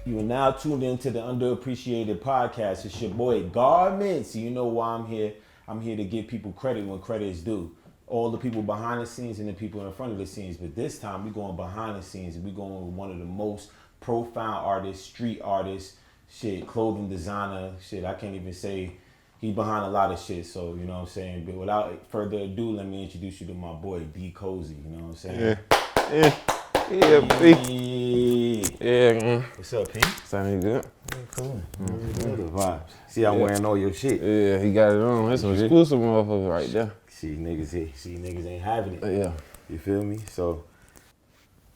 You are now tuned into the Underappreciated Podcast. It's your boy Garments. You know why I'm here. I'm here to give people credit when credit is due. All the people behind the scenes and the people in front of the scenes. But this time we're going behind the scenes and we're going with one of the most profound artists, street artists, shit, clothing designer, shit. I can't even say he's behind a lot of shit. So, you know what I'm saying? But without further ado, let me introduce you to my boy DeeCosey. You know what I'm saying? Yeah. Yeah, B. Yeah, man. What's up, P? Sounding good. Cool. The vibes. See, I'm wearing all your shit. Yeah, he got it on. That's some exclusive motherfucker right there. See, niggas ain't having it. Yeah. You feel me? So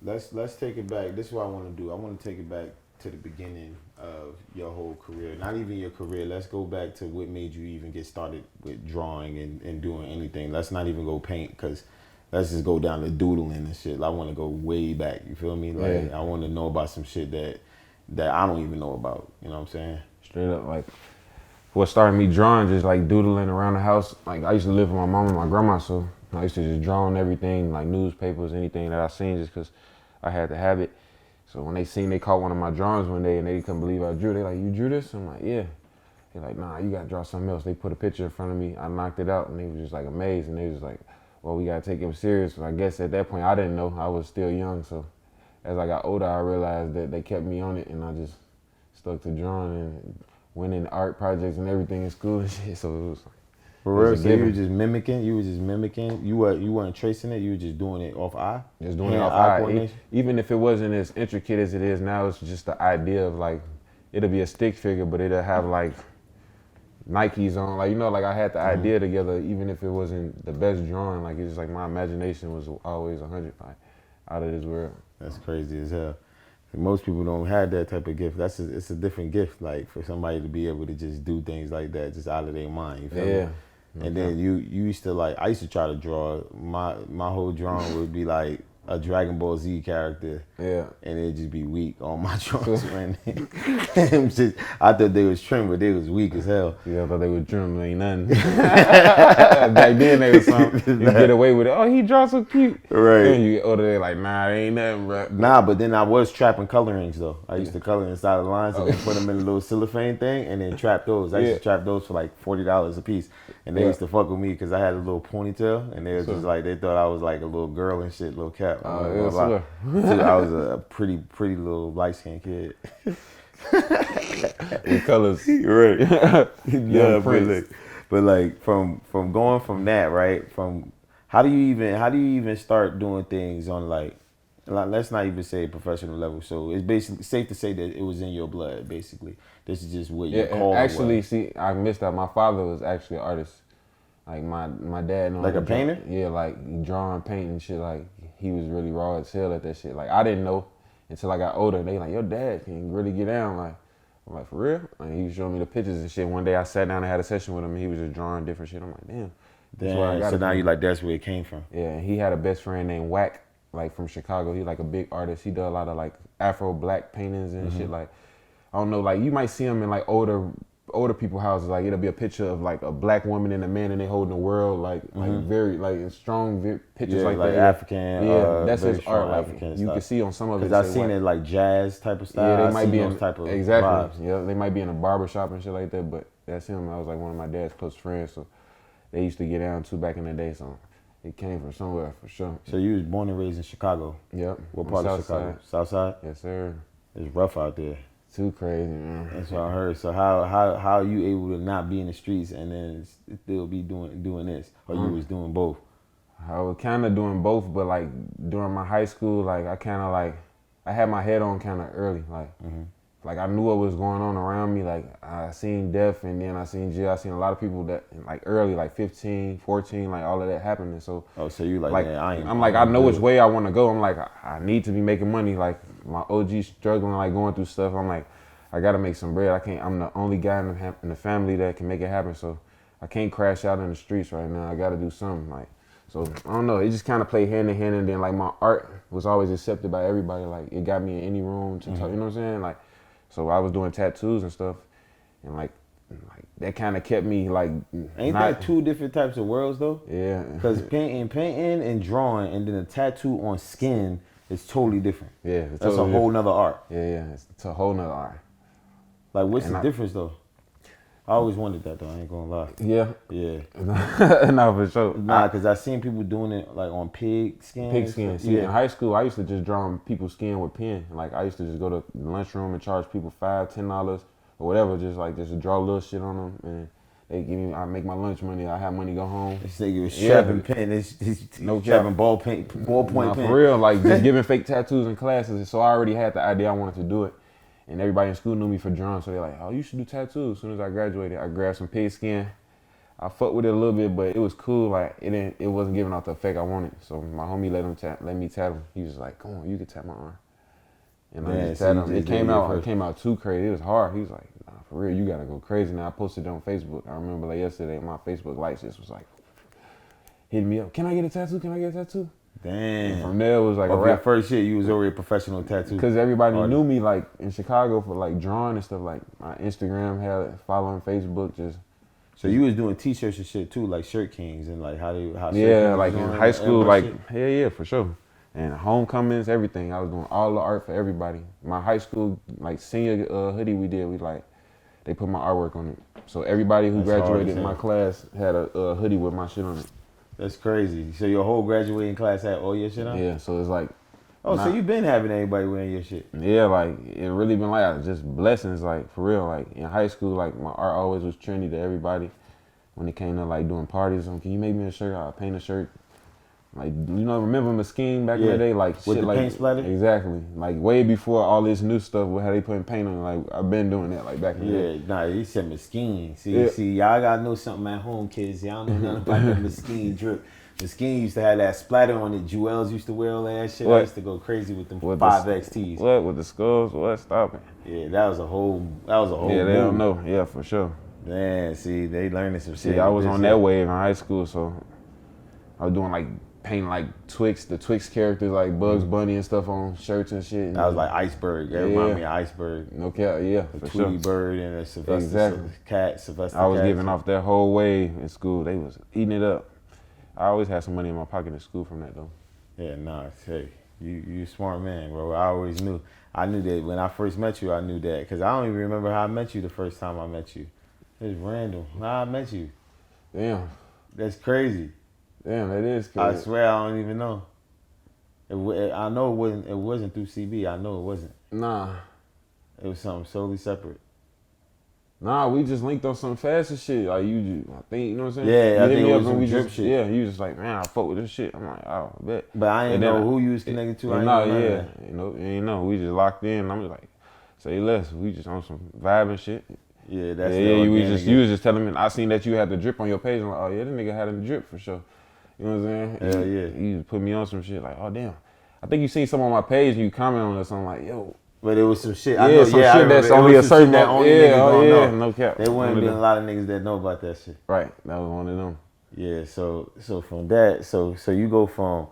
let's take it back. This is what I want to do. I want to take it back to the beginning of your whole career. Not even your career. Let's go back to what made you even get started with drawing and doing anything. Let's not even go paint because let's just go down to doodling and shit. I want to go way back. You feel me? Like I want to know about some shit that I don't even know about. You know what I'm saying? Straight up, like, what started me drawing, just like doodling around the house. Like, I used to live with my mom and my grandma, so I used to just draw on everything, like newspapers, anything that I seen, just because I had to have it. So when they caught one of my drawings one day and they couldn't believe I drew, they like, you drew this? I'm like, yeah. They're like, nah, you gotta draw something else. They put a picture in front of me. I knocked it out and they were just like amazed, and they was like, well, we gotta take him serious. I guess at that point I didn't know. I was still young, so as I got older, I realized that they kept me on it, and I just stuck to drawing and went in art projects and everything in school and shit. So it was For real, so you were just mimicking. You weren't tracing it. You were just doing it off eye. Just doing it off eye. Even if it wasn't as intricate as it is now, it's just the idea of like it'll be a stick figure, but it'll have like Nikes on, like, you know, like I had the idea together, even if it wasn't the best drawing. Like, it's just like my imagination was always 100, like, out of this world. That's crazy as hell. Most people don't have that type of gift. It's a different gift, like for somebody to be able to just do things like that, just out of their mind. You feel me? And then you used to like, I used to try to draw. My whole drawing would be like a Dragon Ball Z character. Yeah. And it'd just be weak on my drawings, man. I thought they was trim, but they was weak as hell. Yeah, I thought they was trim, ain't nothing. Back then they was something. You get away with it. Oh, he draws so cute. Right. And you get older, they like, nah, it ain't nothing, bro. Nah, but then I was trapping colorings though. I used to color inside the lines and then put them in a little cellophane thing and then trap those. I used to trap those for like $40 a piece. And they used to fuck with me because I had a little ponytail, and they was just like, they thought I was like a little girl and shit, little cap. I was a pretty little light-skinned kid. With colors. Right. Yeah, but like from going from that, right? From how do you even start doing things on like let's not even say professional level. So it's basically safe to say that it was in your blood, basically. This is just what you call it. Actually, see, I missed out. My father was actually an artist. Like my dad. Like a painter? Yeah, like drawing, painting, shit. Like he was really raw as hell at that shit. Like I didn't know until I got older. They like, your dad can really get down. Like I'm like, for real? Like he was showing me the pictures and shit. One day I sat down and had a session with him, and he was just drawing different shit. I'm like, damn. So now you like, that's where it came from. Yeah, he had a best friend named Wack, like from Chicago. He like a big artist. He does a lot of like Afro black paintings and shit. Like I don't know, like you might see him in like older people houses. Like it'll be a picture of like a black woman and a man, and they holding the world like very like strong pictures like that. African. Yeah, that's his art. Like you can see on some of it. Because I've seen it like jazz type of style. Yeah, they might be in those type of exactly. vibes. Yeah, they might be in a barber shop and shit like that. But that's him. I was like one of my dad's close friends, so they used to get down too back in the day. So it came from somewhere for sure. So you was born and raised in Chicago. Yep. What part of Chicago? South Side. Yes, sir. It's rough out there. Too crazy, man. That's what I heard. So how are you able to not be in the streets and then still be doing this? Or you was doing both? I was kind of doing both, but like during my high school, like I kind of like, I had my head on kind of early. Like, like I knew what was going on around me. Like I seen death, and then I seen jail. I seen a lot of people that like early, like 15, 14, like all of that happening. So so you like man, I know which way I want to go. I'm like, I need to be making money. Like my OG struggling, like going through stuff. I'm like, I gotta make some bread. I'm the only guy in the family that can make it happen. So I can't crash out in the streets right now. I gotta do something. Like, so I don't know. It just kind of played hand in hand, and then like my art was always accepted by everybody. Like it got me in any room to talk. You know what I'm saying? Like, so I was doing tattoos and stuff, and like that kind of kept me like. Ain't that two different types of worlds though? Yeah. Because painting and drawing, and then a tattoo on skin it's totally different. Yeah, That's a whole nother art. Yeah, it's a whole nother art. Like, what's the difference though? I always wondered that though. I ain't gonna lie. Yeah. No, for sure. Nah, because I seen people doing it like on pig skin. Pig skin. See, in high school, I used to just draw people's skin with pen. Like, I used to just go to the lunchroom and charge people $5, $10 or whatever, just draw little shit on them, and they give me. I make my lunch money. I have money to go home. This nigga was strapping pen. He's no strapping ballpoint pen. For real, like just giving fake tattoos in classes. So I already had the idea I wanted to do it. And everybody in school knew me for drawing, so they're like, oh, you should do tattoos. As soon as I graduated, I grabbed some pig skin. I fucked with it a little bit, but it was cool. Like, it wasn't giving out the effect I wanted. So my homie let me tat him. He was like, come on, you can tat my arm. And I just tat him. It came out too crazy. It was hard. He was like, nah, for real, you gotta go crazy. Now I posted it on Facebook. I remember like yesterday, my Facebook likes just was like, hitting me up. Can I get a tattoo? Can I get a tattoo? Damn. And from there, it was like your first shit, you was already a professional tattoo. Because everybody knew me, like, in Chicago for, like, drawing and stuff. Like, my Instagram had following Facebook, just. So you was doing T-shirts and shit, too, like Shirt Kings and, like, how yeah, like, in high school, like, yeah, for sure. And homecomings, everything. I was doing all the art for everybody. My high school, like, senior hoodie we did, they put my artwork on it. So everybody who graduated in my class had a hoodie with my shit on it. That's crazy. So your whole graduating class had all your shit on? Yeah, so it's like... so you been having everybody wearing your shit? Yeah, like, it really been like just blessings, like, for real. Like, in high school, like, my art always was trendy to everybody. When it came to, like, doing parties, can you make me a shirt? I'll paint a shirt. Like, remember Mesquite back in the day? Like, with shit the like... paint splatter? Exactly. Like, way before all this new stuff with how they putting paint on. Like, I've been doing that, like, back in the day. Yeah, nah, he said Mesquite. See, y'all gotta know something at home, kids. Y'all know nothing about the Mesquite drip. Mesquite used to have that splatter on it. Jewels used to wear all that shit. I used to go crazy with them 5XTs. What? With the skulls? What? Stop it. Yeah, that was a whole Yeah, they don't know. Yeah, for sure. Man, see, they learning some shit. See, I was on that wave in high school, so I was doing like painting like the Twix characters like Bugs Bunny and stuff on shirts and shit. That was like Iceberg. That reminded me of Iceberg. No cap, yeah, the for Tweety sure. Bird and a Sylvester Cat. I was giving off that whole wave in school. They was eating it up. I always had some money in my pocket in school from that though. Yeah, nah, hey, you a smart man, bro. I always knew. I knew that when I first met you. I knew that because I don't even remember how I met you the first time I met you. It was random. How I met you. Damn. That's crazy. Damn, that is crazy. I swear I don't even know. I know it wasn't. It wasn't through CB. I know it wasn't. Nah. It was something solely separate. Nah, we just linked on some faster shit. Like I think, you know what I'm saying? Yeah, I think it was some drip shit. Yeah, you just like, man, I fuck with this shit. I'm like, oh, I bet. But I ain't know who you was connected to. You know, we just locked in. I'm just like, say less. We just on some vibe and shit. Yeah, that's you was just telling me. I seen that you had the drip on your page. I'm like, oh yeah, this nigga had a drip for sure. You know what I'm saying? Hell yeah. You just put me on some shit like, oh damn. I think you seen some on my page and you comment on this. I'm like, yo. But it was some shit. I know, some shit that's only a certain know. No cap. There wouldn't be a lot of niggas that know about that shit. Right, that was one of them. Yeah, so from that, so you go from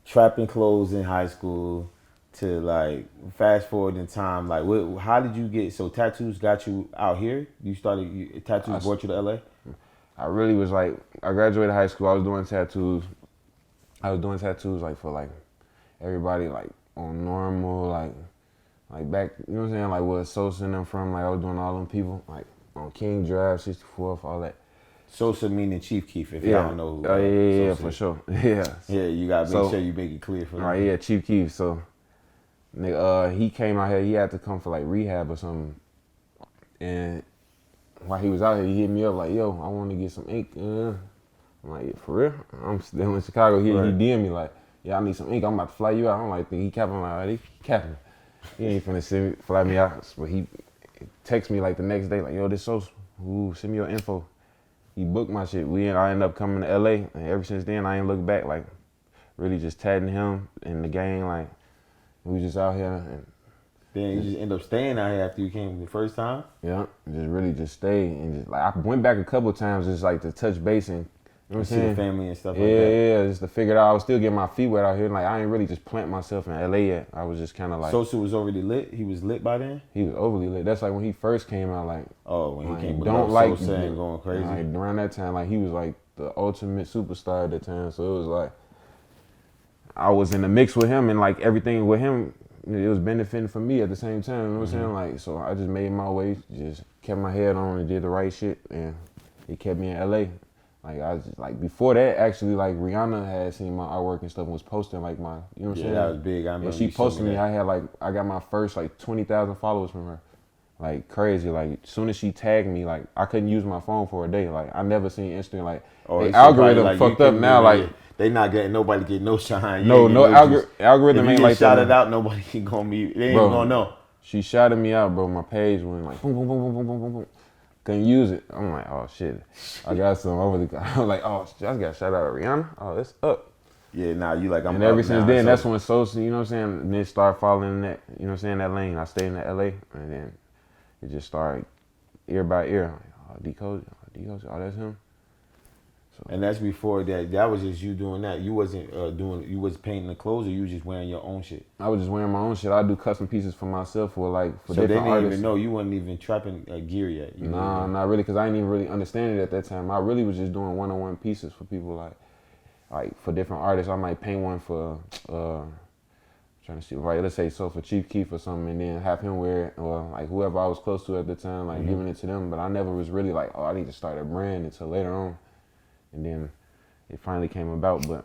trapping clothes in high school to like fast forward in time. Like, how did you get? So tattoos got you out here. You started tattoos brought you to LA. I really was like, I graduated high school. I was doing tattoos. Like for like everybody like on normal like back, you know what I'm saying? Like where Sosa and them from, like I was doing all them people, like on King Drive, 64th, all that. Sosa meaning Chief Keef, if y'all don't know who. Yeah, for sure. Yeah. Yeah, you gotta make sure you make it clear for them. Right, yeah, Chief Keef. So he came out here, he had to come for like rehab or something. And while he was out here, he hit me up like, yo, I want to get some ink. I'm like, for real? I'm still in Chicago. He DM'd me like, yeah, I need some ink. I'm about to fly you out. I'm like, he capping. I'm like, he capping. He ain't finna fly me out. But he texted me like the next day, like, yo, this so, send me your info. He booked my shit. I ended up coming to LA, and ever since then, I ain't looked back. Like, really just tagging him in the gang. Like, we just out here. And then you just end up staying out here after you came the first time? Yeah, just stay. And just like, I went back a couple times just like to touch base and, you know what I'm saying? See the family and stuff like that. Yeah, just to figure it out. I was still getting my feet wet out here. Like, I ain't really just plant myself in LA yet. I was just kind of like. Sosa was already lit? He was lit by then? He was overly lit. That's like when he first came out, like. Oh, when he came with Sosa and going crazy? Like, around that time, like, he was like the ultimate superstar at that time. So it was like, I was in the mix with him, and like everything with him, it was benefiting for me at the same time. You know what I'm saying? Like, so I just made my way, just kept my head on and did the right shit, and it kept me in LA. Like I was just, like before that, actually, like Rihanna had seen my artwork and stuff and was posting like my, you know what I'm saying? Yeah, that was big. I remember and she you posted showed me. I got my first like 20,000 followers from her. Like crazy. Like as soon as she tagged me, like I couldn't use my phone for a day. Like I never seen Instagram. Like the algorithm like, fucked up now. Like they not getting nobody get no shine. no algorithm if ain't you like get shouted that. out, nobody can gonna be. They ain't Bro, gonna know. She shouted me out, bro. My page went like boom, boom, boom, boom, boom, boom, boom, boom. Couldn't use it. I'm like, oh shit. I got some over the. I was like, oh, I just got shout out at Rihanna. Oh, it's up. Yeah, now you like I'm. And ever since then, so. that's when social, you know what I'm saying. And then start following that, you know what I'm saying, that lane. I stayed in the LA, and then it just started ear by ear. Like, oh, DeeCosey, oh, that's him. So. And that's before that. That was just you doing that. You wasn't you was painting the clothes, or you was just wearing your own shit. I was just wearing my own shit. I do custom pieces for myself for So different they didn't artists. even know you wasn't even trapping gear yet. Nah, not really, cause I didn't even really understand it at that time. I really was just doing one-on-one pieces for people, like for different artists. I might paint one for trying to see, right? Let's say so for Chief Keef or something, and then have him wear it, or like whoever I was close to at the time, like giving it to them. But I never was really like, oh, I need to start a brand until later on, and then it finally came about. But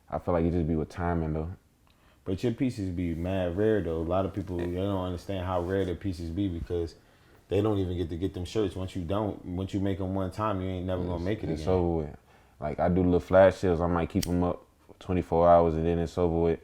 I feel like it just be with timing though. But your pieces be mad rare though. A lot of people, they don't understand how rare their pieces be because they don't even get to get them shirts. Once you make them one time, you ain't never gonna make it again. It's over with. Like I do little flash sales. I might keep them up 24 hours and then it's over with.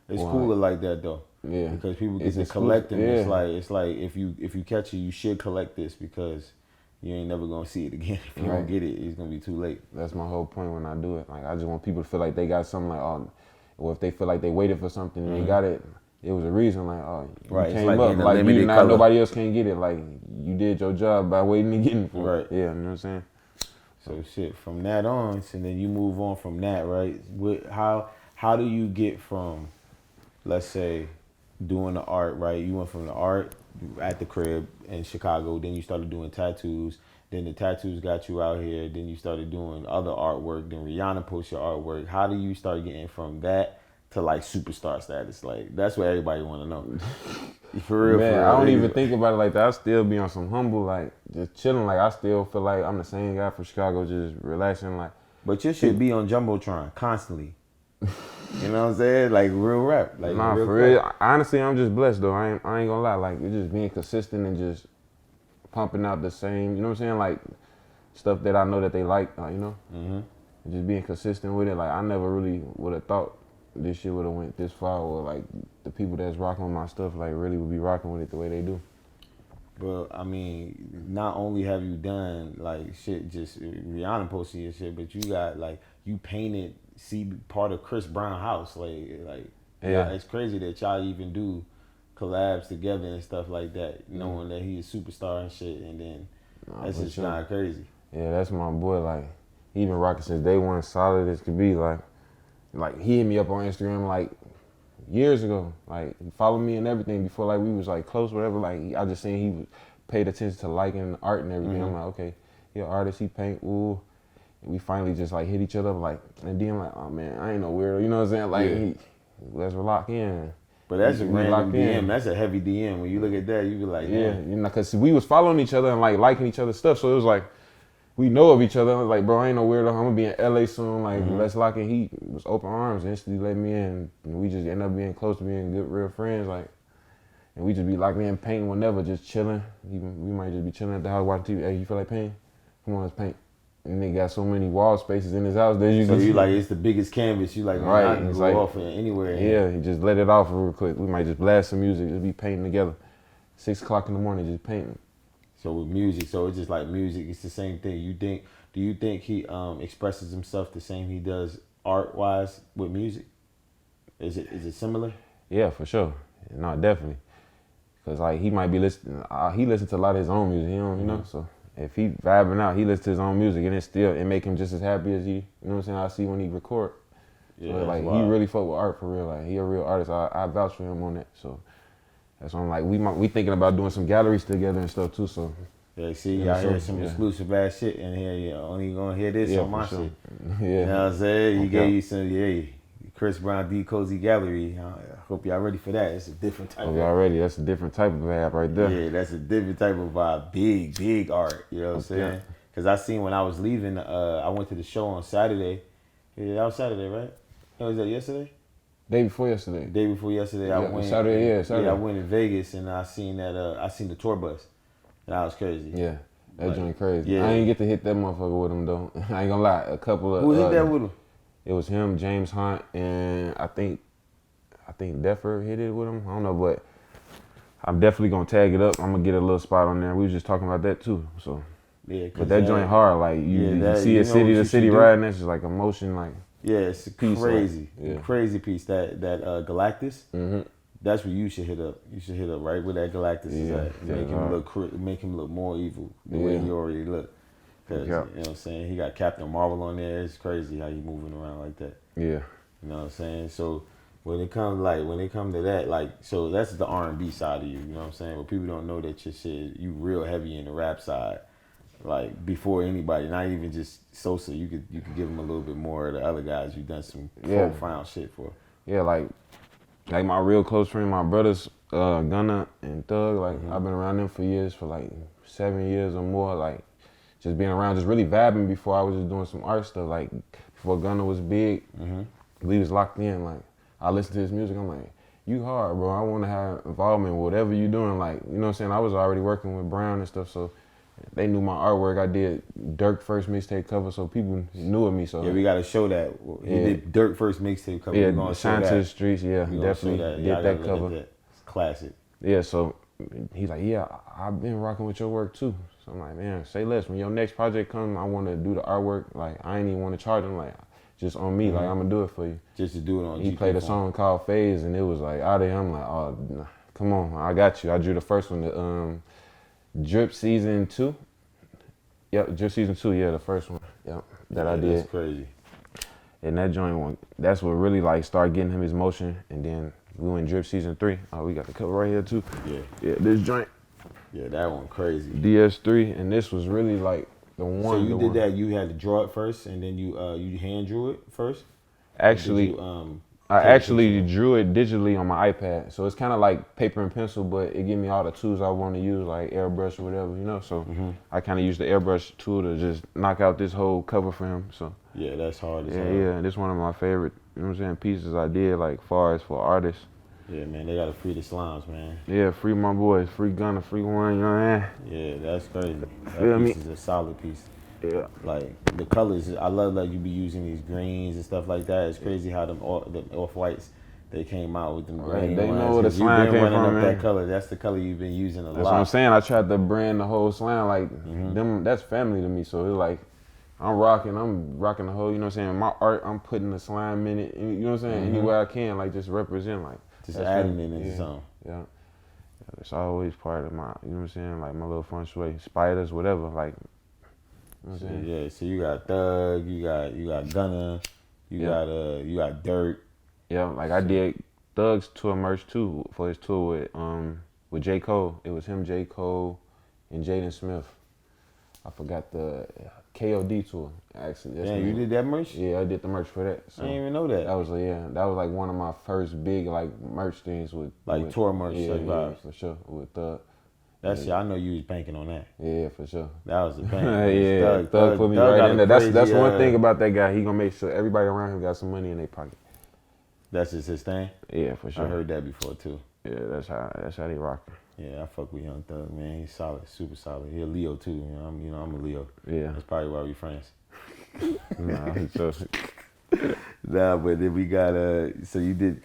It's cooler like that though. Yeah. Because people get to collect them. Yeah. It's like if you catch it, you should collect this because you ain't never gonna see it again. If you don't get it, it's gonna be too late. That's my whole point when I do it. Like I just want people to feel like they got something, like, oh, or if they feel like they waited for something and they got it, it was a reason. Like, oh, you came up, like you not, nobody else can get it. Like you did your job by waiting and getting it for it. Yeah, you know what I'm saying. So shit, from that on, so then you move on from that, right? How do you get from, let's say, doing the art, right? You went from the art at the crib in Chicago, then you started doing tattoos, then the tattoos got you out here, then you started doing other artwork, then Rihanna posts your artwork. How do you start getting from that to like superstar status? Like that's what everybody want to know. For real, man, I don't even think about it like that. I still be on some humble, like just chilling. Like I still feel like I'm the same guy from Chicago, just relaxing. Like, but you should be on Jumbotron constantly. You know what I'm saying? Like real rap. Like nah, real for real. Honestly, I'm just blessed though. I ain't gonna lie. Like it's just being consistent and just pumping out the same. You know what I'm saying? Like stuff that I know that they like. You know, and just being consistent with it. Like I never really would have thought this shit would have went this far, or like the people that's rocking with my stuff like really would be rocking with it the way they do. But I mean, not only have you done like shit, just Rihanna posting your shit, but you got like you painted part of Chris Brown house, like yeah, it's crazy that y'all even do collabs together and stuff like that, knowing that he's a superstar and shit, and then that's just not crazy. Yeah, that's my boy. Like he been rocking since day one, solid as could be. Like he hit me up on Instagram like years ago. Like he followed me and everything before like we was like close, whatever. Like I just seen he paid attention to liking art and everything. I'm like, okay, he an artist, he paint, ooh. And we finally just like hit each other up like, and then like, oh man, I ain't no weirdo, you know what I'm saying? Like let's lock in. But that's a random DM. That's a heavy DM. When you look at that, you be like, yeah, you know, cause we was following each other and like liking each other's stuff. So it was like, we know of each other. I was like, bro, I ain't no weirdo. I'm gonna be in LA soon. Like, let's lock in. He was open arms, instantly let me in. And we just end up being close to being good, real friends. Like, and we just be locked in painting whenever, just chilling. We might just be chilling at the house watching TV. Hey, you feel like painting? Come on, let's paint. And they got so many wall spaces in his house that you so you like it's the biggest canvas. You like right? I can go like, off anywhere. Yeah, he just let it off real quick. We might just blast some music, just be painting together. 6 o'clock in the morning, just painting. So with music, so it's just like music. It's the same thing. Do you think he expresses himself the same he does art wise with music? Is it similar? Yeah, for sure. No, definitely. Cause like he might be listening. He listens to a lot of his own music. You know. So if he vibing out, he listens to his own music, and it make him just as happy as he. You know what I'm saying? I see when he record. Yeah, so like he really fuck with art for real. Like he a real artist. I vouch for him on that. So. That's why I'm like, we thinking about doing some galleries together and stuff too. So yeah, see, y'all hear some exclusive ass shit in here. You only gonna hear this on my shit. Yeah, you know what I'm saying? He gave you some, Chris Brown DeeCosey Gallery. I hope y'all ready for that. It's a different type of y'all ready? That's a different type of vibe right there. Yeah, that's a different type of vibe. Big art. You know what I'm saying? Because I seen when I was leaving, I went to the show on Saturday. Yeah, that was Saturday, right? Or was that yesterday? Day before yesterday. Day before yesterday, I went. Saturday. Yeah, I went in Vegas and I seen that. I seen the tour bus. That was crazy. Yeah, that joint crazy. Yeah. I ain't get to hit that motherfucker with him though. I ain't gonna lie. A couple of Who hit that with him? It was him, James Hunt, and I think Deffer hit it with him. I don't know, but I'm definitely gonna tag it up. I'm gonna get a little spot on there. We was just talking about that too. So yeah, but that joint hard. Like you see a city to city riding. That's just like emotion. Like yeah, it's piece, crazy, like, crazy piece. That Galactus. Mm-hmm. That's what you should hit up. You should hit up right where that Galactus is at. Make him look more evil the way he already look. Cause you know what I'm saying, he got Captain Marvel on there. It's crazy how he moving around like that. Yeah, you know what I'm saying. So when it comes to that, like, so that's the R&B side of you. You know what I'm saying. But people don't know that your shit, you real heavy in the rap side. Like before anybody, not even just Sosa. You could give him a little bit more of the other guys. You done some profound shit for. Yeah, like my real close friend, my brothers, Gunna and Thug. Like I've been around them for years, for like 7 years or more. Like. Just being around, just really vibing before I was just doing some art stuff. Like, before Gunna was big, we was locked in. Like, I listened to his music, I'm like, you hard, bro. I want to have involvement in whatever you doing. Like, you know what I'm saying? I was already working with Brown and stuff, so they knew my artwork. I did Dirk first mixtape cover, so people knew of me. So yeah, we got to show that. He did Dirk first mixtape cover. Yeah, Shine to the Streets, definitely did that cover. It's classic. Yeah, so he's like, yeah, I've been rocking with your work too. So I'm like, man, say less. When your next project comes, I want to do the artwork. Like, I ain't even want to charge him. Like, just on me. Like, I'm going to do it for you. Just to do it on He played a song called Phase, and it was like, out of here. I'm like, oh, nah, come on. I got you. I drew the first one, the Drip Season 2. Yep, Drip Season 2, the first one. Yep, that I did. That's crazy. And that joint one, that's what really, like, started getting him his motion. And then we went Drip Season 3. Oh, we got the cover right here, too. Yeah, this joint. Yeah, that one crazy. DS3, and this was really like the one. So you did that. You had to draw it first, and then you hand drew it first. Actually, I actually drew it digitally on my iPad. So it's kind of like paper and pencil, but it gave me all the tools I want to use, like airbrush or whatever, you know. So I kind of used the airbrush tool to just knock out this whole cover for him. So yeah, that's hard as hell. Yeah, this is one of my favorite, you know what I'm saying, pieces I did, like far as for artists. Yeah, man, they gotta free the slimes, man. Yeah, free my boys, free Gunna, free Warren, you know what I mean? Yeah, that's crazy. That piece is a solid piece. Yeah. Like, the colors, I love like you be using these greens and stuff like that. It's crazy how the off-whites, they came out with them green They ones. know where the slime came from, man. That color. That's the color you've been using a lot. That's what I'm saying. I tried to brand the whole slam, like, them. That's family to me, so it's like, I'm rocking the whole, you know what I'm saying? My art, I'm putting the slime in it, you know what I'm saying? Any way I can, like, just represent, like. Just adding it into something. Yeah. It's always part of my, you know what I'm saying, like my little feng shui, spiders, whatever, like, you know what I'm saying? Yeah, so you got Thug, you got Gunna, you got Dirt. Yeah, like I did Thug's tour merch too for his tour with J. Cole. It was him, J. Cole, and Jaden Smith. I forgot the KOD tour, actually. Yeah, you did that merch? Yeah, I did the merch for that. So I didn't even know that. That was like one of my first big like merch things with tour merch. Yeah, for sure. With Thug. I know you was banking on that. Yeah, for sure. That was the bank. Yeah, Thug put me right in there. That's one thing about that guy. He gonna make sure everybody around him got some money in their pocket. That's just his thing? Yeah, for sure. I heard that before too. Yeah, that's how they rock. Yeah, I fuck with Young Thug, man. He's solid, super solid. He a Leo too. I'm a Leo. Yeah, that's probably why we friends. Nah, he's so. Nah, but then we got So you did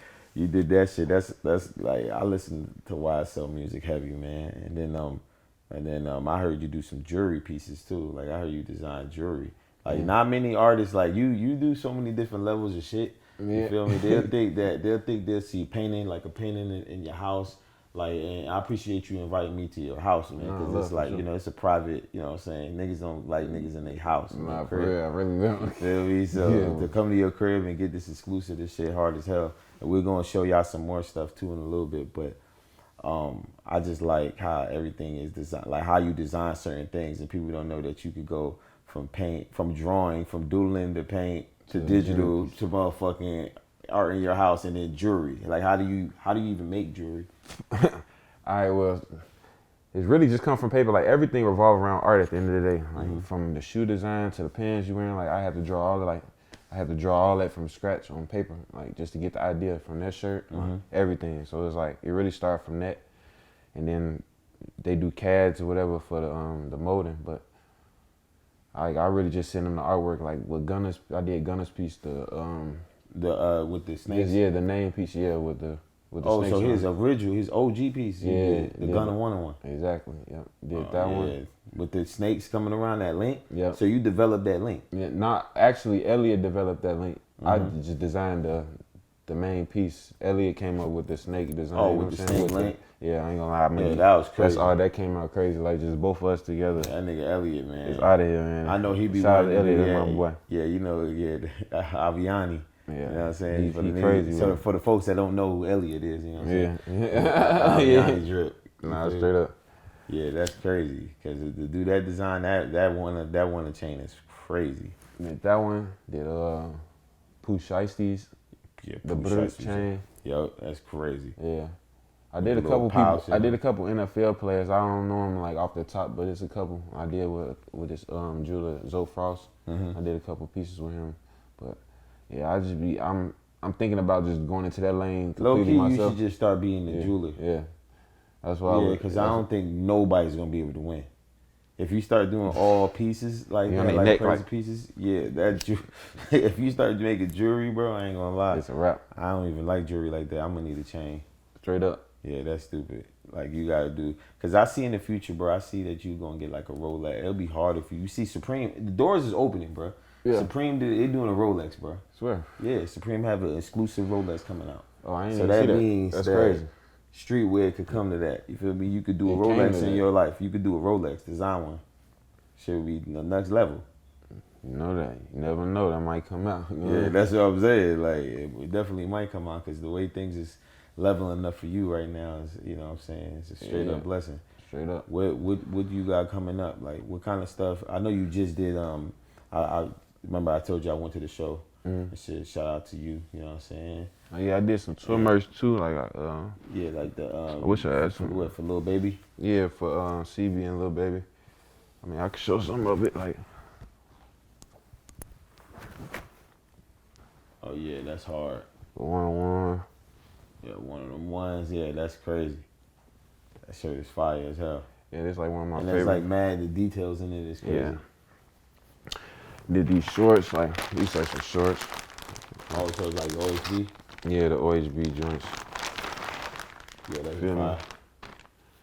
that shit. That's like I listen to YSL music heavy, man. And then I heard you do some jewelry pieces too. Like I heard you design jewelry. Like not many artists like you. You do so many different levels of shit. You feel me? They'll think they'll see painting like a painting in your house. Like, and I appreciate you inviting me to your house, man, because it's like, it's a private, you know what I'm saying? Niggas don't like niggas in their house. Nah, for real, I really don't. Feel me? So to come to your crib and get this exclusive, this shit hard as hell. And we're going to show y'all some more stuff too in a little bit, but I just like how everything is designed, like how you design certain things, and people don't know that you could go from drawing, from doodling to paint to digital to motherfucking art in your house and then jewelry? Like, how do you even make jewelry? All right, well, it's really just come from paper. Like everything revolves around art at the end of the day. Like from the shoe design to the pants you wearing. Like I have to draw all that from scratch on paper. Like just to get the idea from that shirt, everything. So it's like it really started from that, and then they do CADs or whatever for the molding. But I really just send them the artwork. Like with Gunner's, I did Gunner's piece. With the snakes. Yeah, the name piece. Yeah, with the snakes. So his original, his OG piece. Yeah, the Gunner 1-on-1. Exactly. Yep. Did that one. With the snakes coming around that link. Yep. So you developed that link. Yeah, not actually. Elliot developed that link. I just designed the main piece. Elliot came up with the snake design. Oh, with the snake link. Yeah, I ain't gonna lie. I mean, yeah, that was crazy. That came out crazy. Like just both of us together. That nigga Elliot, man. It's out of here, man. I know he be Shout out wanting to Elliot, to that's my boy. Yeah, you know, Aviani. Yeah, you know what I'm saying? He crazy. So for the folks that don't know who Elliot is, you know what I'm saying? Yeah. Aviani drip. Nah, straight up. Yeah, that's crazy. Cause to do that design, that one chain is crazy. Did that one? Did Pooh Shiesty's? Yeah, the Brooks chain. Yo, that's crazy. Yeah. I did a couple people. I did a couple NFL players. I don't know them like off the top, but it's a couple. I did with this jeweler Zoe Frost. I did a couple pieces with him, but yeah, I'm thinking about just going into that lane completely low key, myself. you should just start being the jeweler. Yeah, that's why. Yeah, because I don't think nobody's gonna be able to win. If you start doing all pieces like crazy pieces, yeah, if you start making jewelry, bro, I ain't gonna lie, it's a wrap. I don't even like jewelry like that. I'm gonna need a chain. Straight up. Yeah, that's stupid. Like you gotta do, cause I see in the future, bro. I see that you gonna get like a Rolex. It'll be harder for you. You see, Supreme, the doors is opening, bro. Yeah. Supreme, they doing a Rolex, bro. Swear. Yeah, Supreme have an exclusive Rolex coming out. Oh, I ain't so even that see that. means That's that crazy. Streetwear could come to that. You feel me? You could do a Rolex in your life. You could do a Rolex design one. Should be the next level. You know that. You never know. That might come out. Yeah, that's what I'm saying. Like, it definitely might come out because the way things is leveling up for you right now is, you know what I'm saying, it's a straight up blessing. Straight up. What you got coming up? Like, what kind of stuff? I know you just did, I remember I told you I went to the show. And shit, shout out to you, you know what I'm saying? Oh, yeah, I did some tour merch too. Like, yeah, like the, I wish I had some. What, for Lil Baby? Yeah, for CB and Lil Baby. I mean, I could show some of it, like. Oh yeah, that's hard. 1-on-1. Yeah, one of them ones. Yeah, that's crazy. That shirt is fire as hell. Yeah, it's like one of my and favorites. And it's like mad. The details in it is crazy. Yeah. Did these shorts, like these like some shorts. Oh, so it's like OHB? Yeah, the OHB joints. Yeah, that's fire.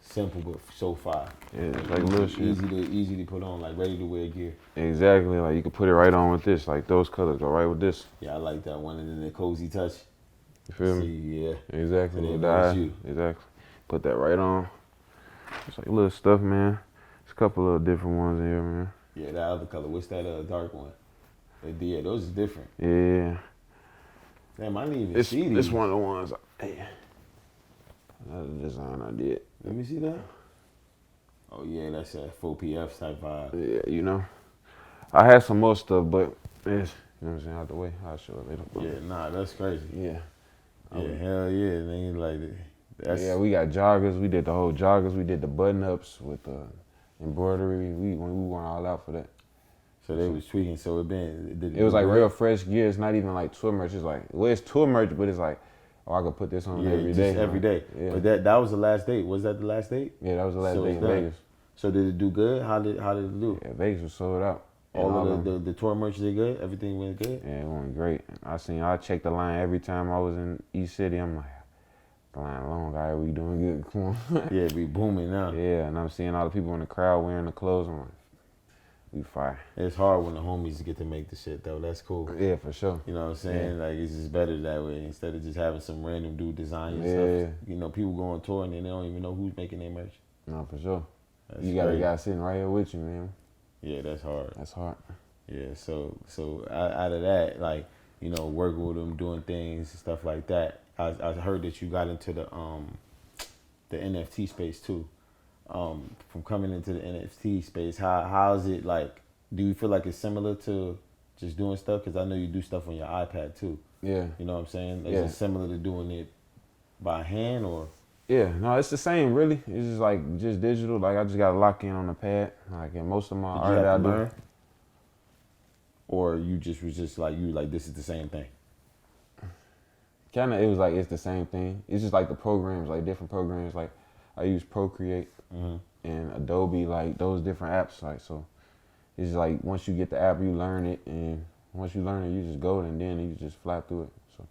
Simple but so fire. Yeah, it's like little shit. Easy to put on, like ready to wear gear. Exactly, like you could put it right on with this. Like those colors go right with this. Yeah, I like that one. And then the cozy touch. You feel me? Yeah. Exactly. You. Exactly. Put that right on. It's like little stuff, man. There's a couple of different ones in here, man. Yeah, that other color. What's that dark one? Yeah, those is different. Yeah. Damn, I didn't even see these. This one of the ones. Hey, another design I did. Let me see that. Oh yeah, that's a full PF type vibe. Yeah, you know. I had some more stuff, but it's, you know what I'm saying, out the way. I'll show it later. Yeah, nah, that's crazy. Yeah. Yeah, hell yeah, nigga, like that's. Yeah, we got joggers. We did the whole joggers. We did the button ups with the embroidery. We went all out for that. So they was tweaking. So it was like real fresh gear. It's not even like tour merch. It's like, well, it's tour merch, but it's like, oh, I could put this on every day. Every day. Yeah. But that was the last date. Was that the last date? Yeah, that was the last date in Vegas. So did it do good? How did it do? Yeah, Vegas was sold out. All of the tour merch did good? Everything went good? Yeah, it went great. I checked the line every time I was in East City. I'm like, the line long, all right, we doing good. Come on. Yeah, we booming now. Yeah, and I'm seeing all the people in the crowd wearing the clothes. I'm like, we fire. It's hard when the homies get to make the shit though. That's cool. Yeah, for sure. You know what I'm saying? Yeah. Like it's just better that way instead of just having some random dude design your stuff. You know, people go on tour and then they don't even know who's making their merch. No, for sure. You got a guy sitting right here with you, man. Yeah, that's hard. That's hard. Yeah, so out of that, like, you know, working with them, doing things and stuff like that. I heard that you got into the NFT space too. From coming into the NFT space, how's it like? Do you feel like it's similar to just doing stuff? Because I know you do stuff on your iPad too. Yeah. You know what I'm saying? Is Yeah. it similar to doing it by hand or? Yeah, no, it's the same really. It's just like just digital. Like I just got to lock in on the pad. Like in most of my Did you art have that I to do. learn? Or you just was just like, this is the same thing? Kind of, it was like it's the same thing. It's just like the programs, like different programs. Like I use Procreate and Adobe, like those different apps. Like so, it's just like once you get the app, you learn it, and once you learn it, you just go and then you just fly through it. So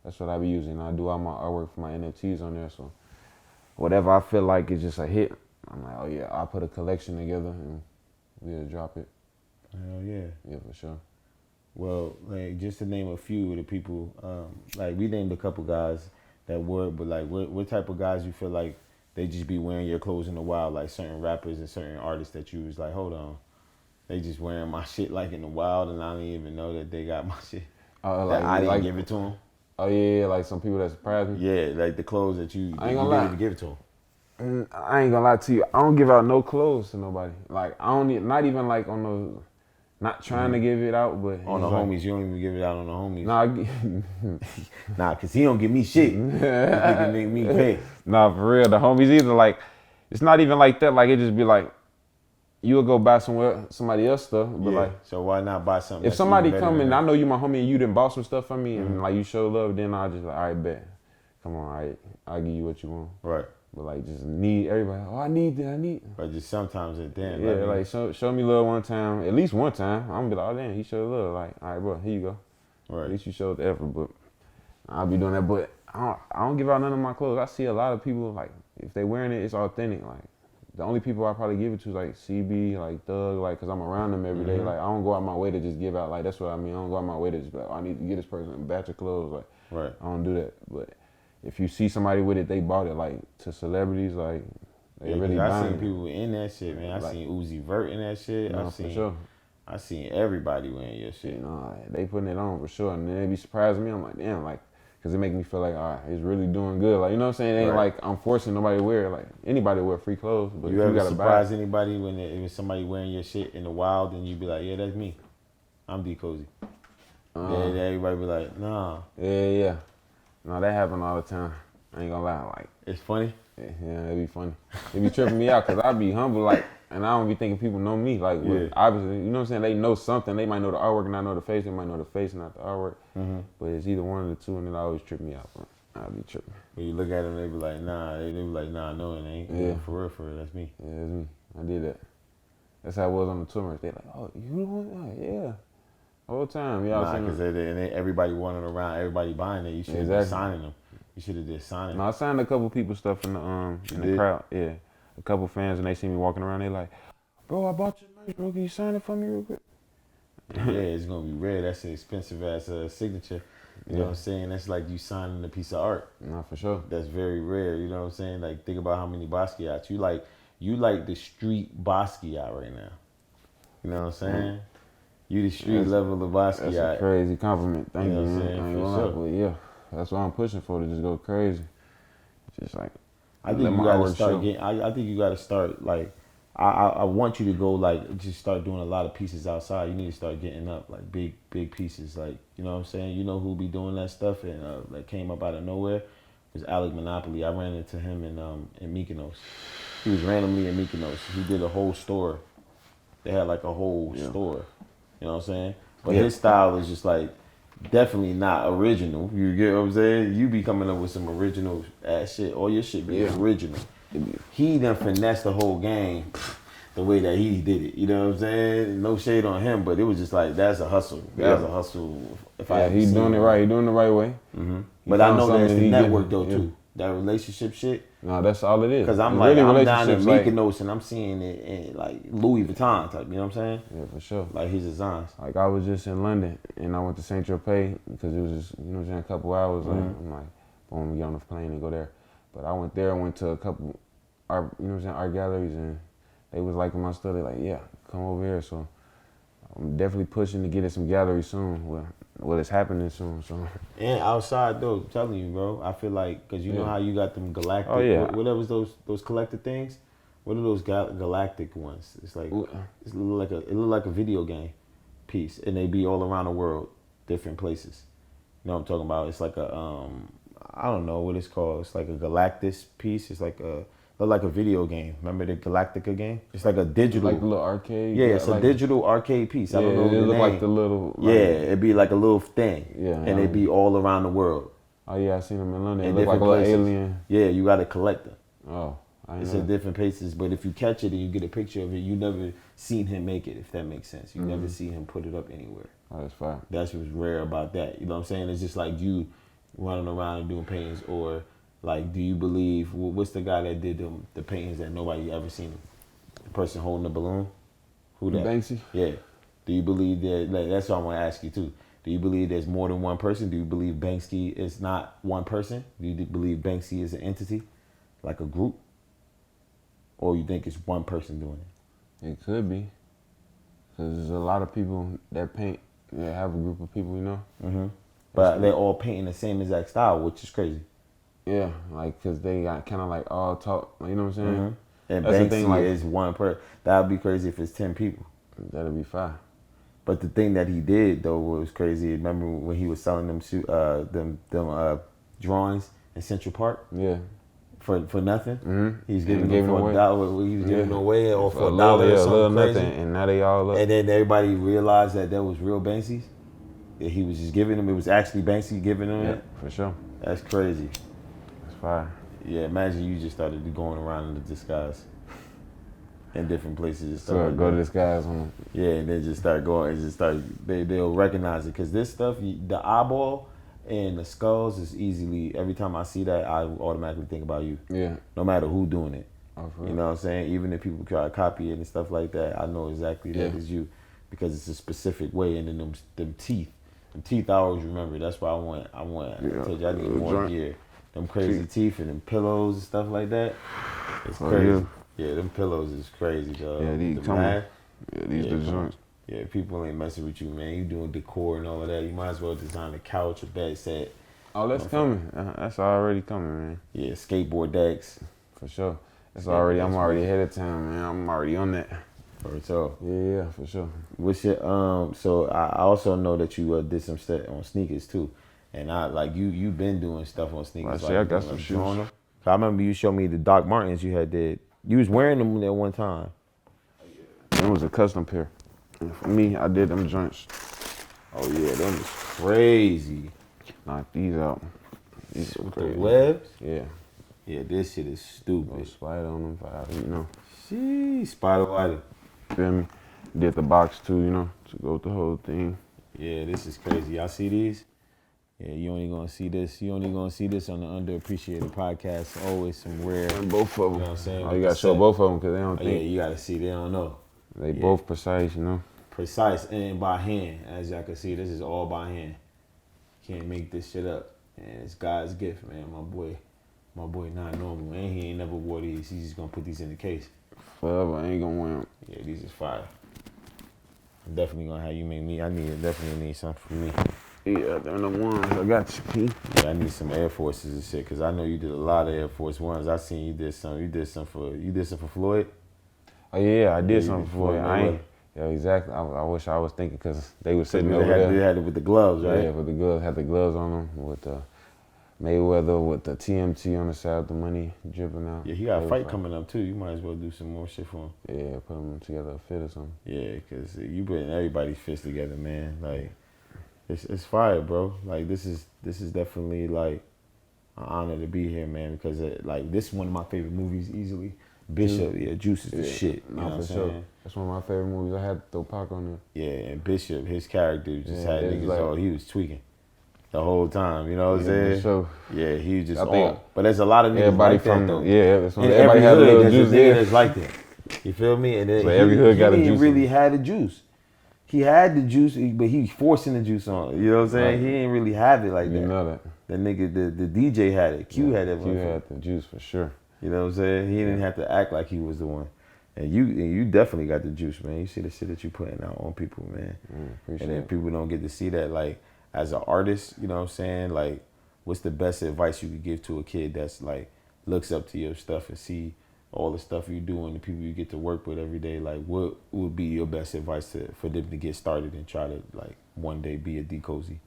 that's what I be using. I do all my artwork for my NFTs on there. So whatever I feel like is just a hit, I'm like, oh yeah, I'll put a collection together and we'll drop it. Hell yeah. Yeah, for sure. Well, like just to name a few of the people, like we named a couple guys that were, but like what type of guys you feel like they just be wearing your clothes in the wild, like certain rappers and certain artists that you was like, hold on, they just wearing my shit like in the wild and I didn't even know that they got my shit. Like, that I didn't like, give it to them. Oh yeah, like some people that surprised me. Yeah, like the clothes that you I ain't didn't gonna lie. even give it to them. I ain't gonna lie to you. I don't give out no clothes to nobody. Like I don't, not even like on the, not trying to give it out, but On the like, homies, you don't even give it out on the homies. Nah, Nah, cause he don't give me shit. He can make me pay. Nah, for real. The homies either like, it's not even like that. Like it just be like, you'll go buy somebody else stuff, but Yeah, like, so why not buy something? if that's somebody even better come than and that? I know you my homie and you done bought some stuff for me and like you show love, then I'll just like, all right, bet. Come on, all right, I'll give you what you want. Right. But like just need everybody, oh I need that. But just sometimes it damn. Yeah, like show me love one time, at least one time. I'm gonna be like, oh damn, he showed love. Like, all right, bro, here you go. Right. At least you showed the effort, but I'll be doing that. But I don't give out none of my clothes. I see a lot of people like if they wearing it, it's authentic. Like the only people I probably give it to is like CB, like Thug, like cause I'm around them every day. Like I don't go out my way to just give out. Like that's what I mean. I don't go out my way to just be like, oh, I need to get this person a batch of clothes. Like Right. I don't do that. But if you see somebody with it, they bought it like to celebrities, like they Yeah, really I buying seen it. people in that shit, man. I Like- seen Uzi Vert in that shit. No, for sure. I seen everybody wearing your You shit. know, they putting it on for sure, and then they be surprising me. I'm like, damn, like, cause it make me feel like, all right, it's really doing good. Like, you know what I'm saying? It ain't Right. like I'm forcing nobody to wear it. Like anybody wear free clothes, but You if ever you gotta buy surprise it. anybody when it was somebody wearing your shit in the wild and you be like, yeah, that's me. I'm DeeCosey. Then everybody be like, nah. Yeah. No, that happen all the time. I ain't gonna lie, like, It's funny. yeah, it be funny. It be tripping me out, cause I be humble, like, and I don't be thinking people know me. Like, Yeah. obviously, you know what I'm saying? They know something. They might know the artwork and not know the face. They might know the face and not the artwork. But it's either one of the two, and it always trip me out. I be tripping. When you look at them, they be like, nah. They be like, nah, no, it ain't. Yeah. For real, that's me. Yeah, it's me. I did that. That's how it was on the tour. They like, oh, you the one? Oh, yeah. Whole time, y'all Nah, seen because it. everybody running around, everybody buying it. You should have been Exactly. signing them. You should have just signed No, them. I signed a couple people stuff in You the did? crowd. Yeah, a couple fans, and they see me walking around. They like, bro, I bought your merch, bro. Can you sign it for me real quick? Yeah, it's gonna be rare. That's an expensive ass signature. You know what I'm saying? That's like you signing a piece of art. Nah, for sure. That's very rare. You know what I'm saying? Like think about how many Basquiat's you like the street Basquiat right now. You know what I'm saying? You the street That's- level of That's a Basquiat. crazy compliment. Thank You know you, what I'm man. saying? I ain't For gonna lie, sure. but yeah, that's what I'm pushing for, to just go crazy. Just like, I let think you my gotta artwork start show. getting. I think you gotta start like. I want you to go like just start doing a lot of pieces outside. You need to start getting up like big pieces. Like you know what I'm saying. You know who be doing that stuff and that came up out of nowhere it was Alec Monopoly. I ran into him in Mykonos. He was randomly in Mykonos. He did a whole store. They had like a whole store. You know what I'm saying? But his style is just like definitely not original. You get what I'm saying? You be coming up with some original ass shit. All your shit be original. He done finessed the whole game the way that he did it. You know what I'm saying? No shade on him, but it was just like that's a hustle. That's a hustle. If I Yeah, ever he's seen doing it right. He doing it the right way. But I found know that's something the he network getting- though too. That relationship shit. No, that's all it is. Cause I'm And like really I'm down in relationships, like- Mykonos and I'm seeing it in like Louis Vuitton type. You know what I'm saying? Yeah, for sure. Like his designs. Like I was just in London and I went to Saint Tropez because it was just, you know what I'm saying, a couple hours. Like, I'm like, boom, get on the plane and go there. But I went there, went to a couple art, you know what I'm saying, art galleries, and they was liking my stuff. They like, yeah, come over here. So I'm definitely pushing to get in some galleries soon. Well, it's happening soon. So And outside though, I'm telling you, bro, I feel like because you know how you got them galactic. Oh, yeah. What was those collector things? What are those galactic ones? It's like it look like a video game piece, and they be all around the world, different places. know what I'm talking about? It's like a I don't know what it's called. It's like a Galactus piece. It's like a look like a video game. Remember the Galactica game? It's like a digital. Like the little arcade. Yeah, it's like a digital arcade piece. I don't know it the look name. like the little. Like, Yeah, it'd be like a little thing. Yeah, and it'd be all around the world. Oh yeah, I seen them in London. It In look like a different little places. alien. Yeah, you got to collect them. Oh, I It's know. in different places, but if you catch it and you get a picture of it, you never seen him make it. If that makes sense, you never see him put it up anywhere. Oh, that's fine. That's what's rare about that. You know what I'm saying? It's just like you running around and doing paintings, or like, do you believe what's the guy that did the paintings that nobody ever seen? The person holding the balloon. Who that? Banksy. Yeah. Do you believe that? Like, that's what I want to ask you too. Do you believe there's more than one person? Do you believe Banksy is not one person? Do you believe Banksy is an entity, like a group? Or you think it's one person doing it? It could be. Because there's a lot of people that paint, that have a group of people, you know? Mm-hmm. But they're all painting the same exact style, which is crazy. Yeah, like, because they got kind of like all talk, you know what I'm saying? Mm-hmm. And That's the Banksy thing, like, is one person. That would be crazy if it's 10 people. that'll be fine. But the thing that he did though was crazy. Remember when he was selling them drawings in Central Park Yeah. for nothing? Mm-hmm. He was giving Gave them for away. $1. He was giving them away or for $1 little, or yeah, something little crazy. nothing, and now they all up. And then everybody realized that was real Banksy's. That he was just giving them. It was actually Banksy giving them Yeah, it. for sure. That's crazy. That's fire. Yeah, imagine you just started going around in the disguise in different places and stuff. So like go that. to this guy's on. Yeah, and they just start going and just start. They'll recognize it because this stuff, the eyeball and the skulls is easily. Every time I see that, I automatically think about you. Yeah. No matter who doing it, Oh, for you real. know what I'm saying. Even if people try to copy it and stuff like that, I know exactly that Yeah. is you because it's a specific way. And then them teeth, I always remember. That's why I want. I Yeah, told you I need little more joint. gear. Them crazy teeth and them pillows and stuff like that. It's Oh, crazy. Yeah, them pillows is crazy, dog. Yeah, these The coming. math, Yeah, these Yeah, the come on. joints. yeah, people ain't messing with you, man. You doing decor and all of that. You might as well design a couch, a bed set. Oh, that's coming. That's already coming, man. Yeah, skateboard decks. For sure. It's Yeah, already. that's I'm already ahead of time, man. I'm already on that. Or so. Yeah, for sure. What's your So I also know that you did some stuff on sneakers too, and I like you've been doing stuff on sneakers. I see, I got doing, some shoes. drawing them. I remember you showed me the Doc Martens you had did. You was wearing them that one time. It was a custom pair. And for me, I did them joints. Oh yeah, them is crazy. Knock these out. These are With crazy. the webs. Yeah. Yeah, this shit is Go stupid. spider on them, you know. Sheesh, Spider White. Feel me? Did the box too, you know, to go with the whole thing. Yeah, this is crazy. Y'all see these? Yeah, you only gonna see this. You only gonna see this on the Underappreciated podcast. Always some rare. And both of them. You know what I'm saying? Oh, you gotta show both of them because they don't Oh, yeah, think. you gotta see. They don't know. They yeah. both precise, you know. Precise and by hand. As y'all can see, this is all by hand. Can't make this shit up. And it's God's gift, man. My boy not normal. And he ain't never wore these. He's just gonna put these in the case. Forever, I ain't gonna wear them. Yeah, these is fire. I'm definitely gonna have you make me. Definitely need something for me. Yeah, they're the ones. I got you, P. Yeah, I need some Air Forces and shit, cause I know you did a lot of Air Force Ones. I seen you did some. You did some for Floyd. Oh yeah, I did you something did for you. Floyd I ain't. Mayweather. Yeah, exactly. I wish I was thinking because they was sitting They over had, they there. had it with the gloves, right? Yeah, with the gloves, had the gloves on them with the Mayweather with the TMT on the side, the money dripping out. Yeah, he got a They fight was coming up too. You might as well do some more shit for him. like, yeah, put them together a fit or something. Yeah, cause you putting everybody's fists together, man. Like, it's fire, bro. Like this is definitely like an honor to be here, man. Because like this is one of my favorite movies easily. Bishop, yeah, Juice is the shit. You know what I'm for sure. saying? That's one of my favorite movies. I had to throw Pac on there. Yeah, and Bishop, his character just Yeah, had it's niggas like- all. He was tweaking the whole time. You know what I'm Yeah, saying? for sure. Yeah, he was just I think all. But there's a lot of niggas Everybody like from that though. yeah, that's one. In Everybody every had a hood, little there's juice a nigga there. that's like that. You feel me? And then So every hood got a he juice really in it. had the juice. He had the juice, but he forcing the juice on. You know what I'm saying? Right. He didn't really have it like You that. know that. The nigga, the DJ had it. Q had that. You motherfucker. had the juice for sure. You know what I'm saying? He didn't have to act like he was the one. And you definitely got the juice, man. You see the shit that you putting out on people, man. Appreciate And then it. people don't get to see that. Like, as an artist, you know what I'm saying? Like, what's the best advice you could give to a kid that's like looks up to your stuff and see all the stuff you do and the people you get to work with every day? Like, what would be your best advice for them to get started and try to like one day be a DeeCosey?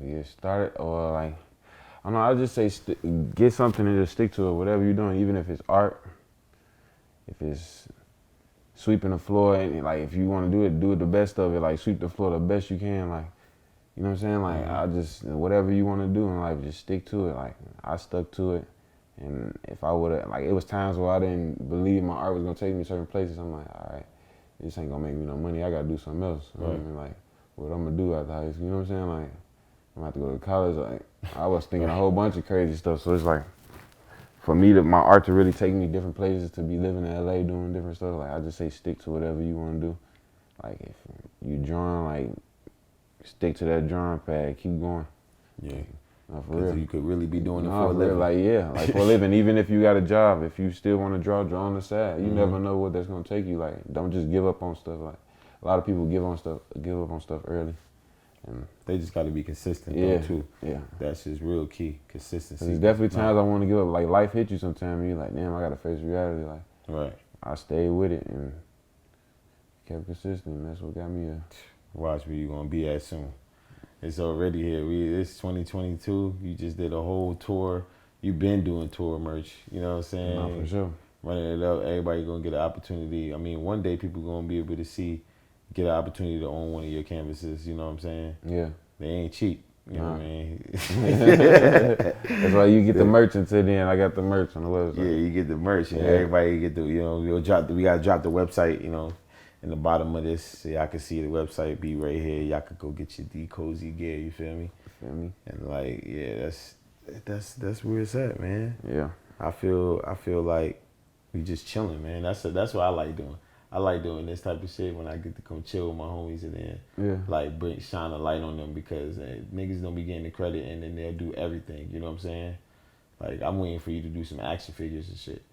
Get started or like, I don't know, I just say get something and just stick to it, whatever you're doing, even if it's art, if it's sweeping the floor, and like if you want to do it the best of it, like sweep the floor the best you can, like, you know what I'm saying? Like I just, whatever you want to do in life, just stick to it. Like I stuck to it, and if I would have, like it was times where I didn't believe my art was gonna take me certain places. I'm like, all right, this ain't gonna make me no money. I gotta do something else. You know what I mean? Like what I'm gonna do after high school. You know what I'm saying? Like I'm gonna have to go to college. Like I was thinking a whole bunch of crazy stuff. So it's like, for me, my art to really take me different places, to be living in LA doing different stuff, like I just say stick to whatever you want to do. Like if you drawing, like stick to that drawing pad, keep going. Yeah. No, for real. You could really be doing it No, for a living. Like yeah, like for a living. Even if you got a job, if you still want to draw on the side. You never know what that's gonna take you. Like don't just give up on stuff. Like a lot of people give up on stuff early. And they just got to be consistent yeah, though, too. Yeah. That's just real key. Consistency. There's definitely times I want to give up. Like life hits you sometimes, and you're like, damn, I got to face reality. Like, right. I stayed with it and kept consistent, and that's what got me here. Watch where you going to be at soon. It's already here. It's 2022. You just did a whole tour. You've been doing tour merch. You know what I'm saying? No, for sure. Running it up. Everybody going to get an opportunity. I mean, one day people going to be able to get an opportunity to own one of your canvases. You know what I'm saying? Yeah. They ain't cheap. You know what I mean? That's why you get the merch until then. I got the merch on the website. Yeah, you get the merch. And everybody get the, we got to drop the website, in the bottom of this, so y'all can see the website be right here. Y'all could go get your DeeCosey gear. You feel me? And like, yeah, that's where it's at, man. Yeah. I feel like we just chilling, man. That's what I like doing. I like doing this type of shit when I get to come chill with my homies and then like shine a light on them, because niggas don't be getting the credit and then they'll do everything. You know what I'm saying? Like I'm waiting for you to do some action figures and shit.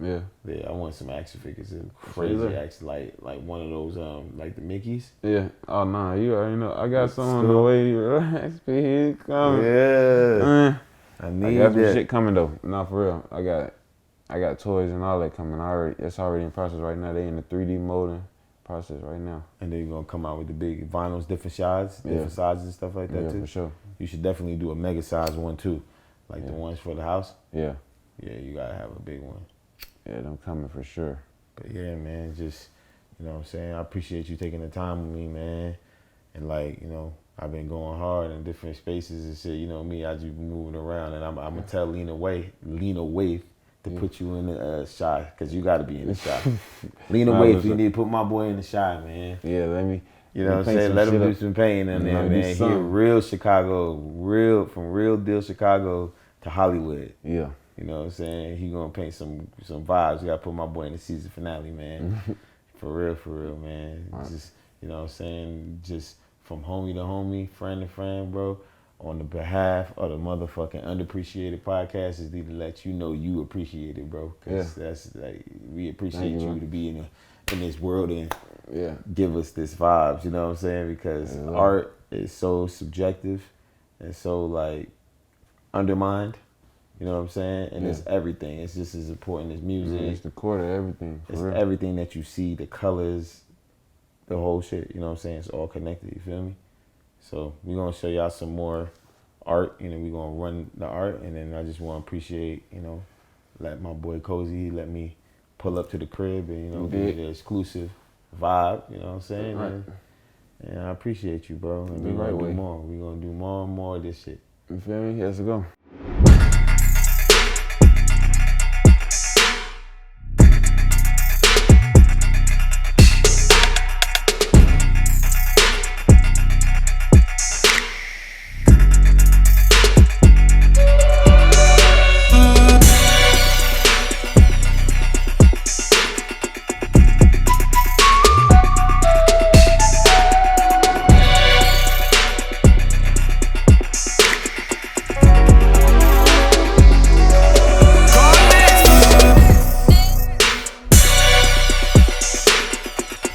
Yeah. Yeah, I want some action figures and crazy action, like one of those like the Mickeys. Yeah. Oh no, you already know. I got some on the way. Action figures coming. Yeah. I got some shit coming though. No, for real. I got toys and all that coming. It's already in process right now. They in the 3D molding process right now. And then you're gonna come out with the big vinyls, different sizes and stuff like that too. Yeah, for sure. You should definitely do a mega size one too, like the ones for the house. Yeah. Yeah, you gotta have a big one. Yeah, them coming for sure. But yeah, man, just, you know what I'm saying? I appreciate you taking the time with me, man. And like, I've been going hard in different spaces and shit. You know me, I just been moving around, and I'm gonna tell Lena Wave to put you in the shot, because you gotta be in the shot. Lena Wave, you need to put my boy in the shot, man. Yeah, let me. You know what I'm saying? Let him do some painting in there, man. He real Chicago, from real deal Chicago to Hollywood. Yeah. You know what I'm saying? He gonna paint some vibes. You gotta put my boy in the season finale, man. For real, man. Right. Just, you know what I'm saying? Just from homie to homie, friend to friend, bro. On the behalf of the motherfucking Underappreciated podcast, is need to let you know you appreciate it, bro. Cause that's like, we appreciate you to be in this world and give us this vibes. You know what I'm saying? Because art is so subjective and so like undermined. You know what I'm saying? And it's everything. It's just as important as music. It's the core of everything. It's everything that you see, the colors, the whole shit. You know what I'm saying? It's all connected. You feel me? So we're going to show y'all some more art. We're going to run the art. And then I just want to appreciate, let my boy Cozy let me pull up to the crib and, give me the exclusive vibe. You know what I'm saying? Right. And I appreciate you, bro. And we're going to do more. We're going to do more and more of this shit. You feel me? Let's go.